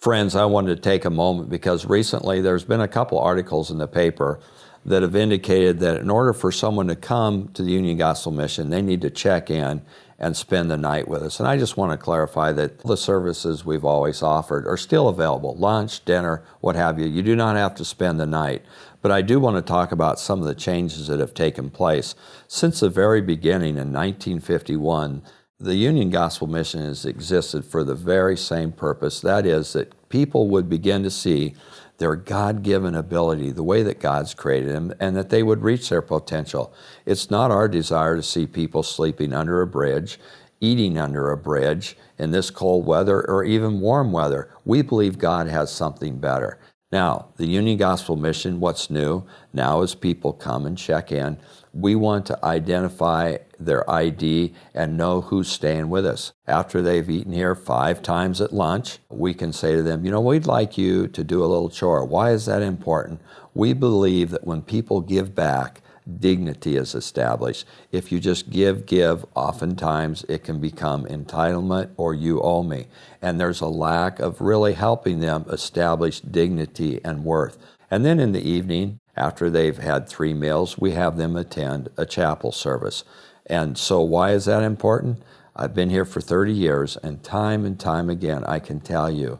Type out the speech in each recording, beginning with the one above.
Friends, I wanted to take a moment because recently there's been a couple articles in the paper that have indicated that in order for someone to come to the Union Gospel Mission, they need to check in and spend the night with us. And I just want to clarify that the services we've always offered are still available, lunch, dinner, what have you. You do not have to spend the night. But I do want to talk about some of the changes that have taken place. Since the very beginning in 1951, the Union Gospel Mission has existed for the very same purpose. That is that people would begin to see their God-given ability, the way that God's created them, and that they would reach their potential. It's not our desire to see people sleeping under a bridge, eating under a bridge in this cold weather or even warm weather. We believe God has something better. Now, the Union Gospel Mission, what's new now as people come and check in, we want to identify their ID and know who's staying with us. After they've eaten here 5 times at lunch, we can say to them, we'd like you to do a little chore. Why is that important? We believe that when people give back, dignity is established. If you just give, oftentimes it can become entitlement or you owe me. And there's a lack of really helping them establish dignity and worth. And then in the evening, after they've had 3 meals, we have them attend a chapel service. And so why is that important? I've been here for 30 years, and time again, I can tell you,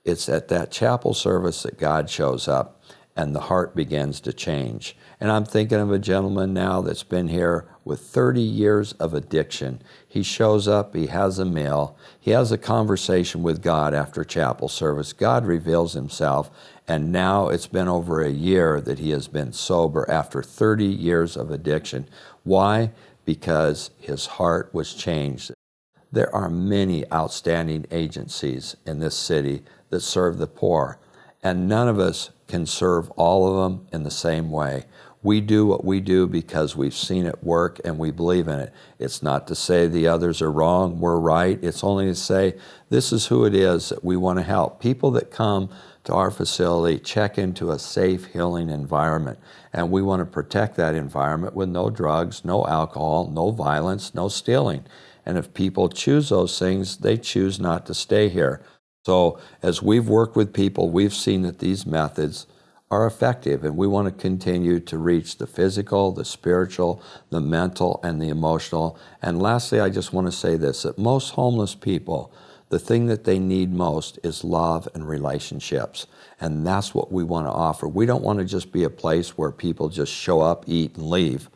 it's at that chapel service that God shows up and the heart begins to change. And I'm thinking of a gentleman now that's been here with 30 years of addiction. He shows up, he has a meal, he has a conversation with God after chapel service. God reveals himself, and now it's been over a year that he has been sober after 30 years of addiction. Why? Because his heart was changed. There are many outstanding agencies in this city that serve the poor, and none of us can serve all of them in the same way. We do what we do because we've seen it work and we believe in it. It's not to say the others are wrong, we're right. It's only to say this is who it is that we want to help. People that come to our facility check into a safe, healing environment, and we want to protect that environment with no drugs, no alcohol, no violence, no stealing. And if people choose those things, they choose not to stay here. So as we've worked with people, we've seen that these methods are effective, and we want to continue to reach the physical, the spiritual, the mental, and the emotional. And lastly, I just want to say this, that most homeless people, the thing that they need most is love and relationships. And that's what we want to offer. We don't want to just be a place where people just show up, eat, and leave.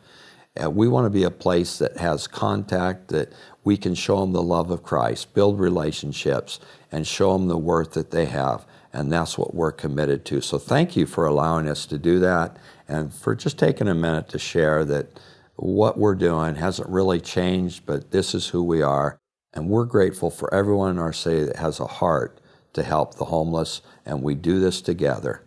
We want to be a place that has contact, that we can show them the love of Christ, build relationships, and show them the worth that they have. And that's what we're committed to. So thank you for allowing us to do that, and for just taking a minute to share that what we're doing hasn't really changed, but this is who we are. And we're grateful for everyone in our city that has a heart to help the homeless, and we do this together.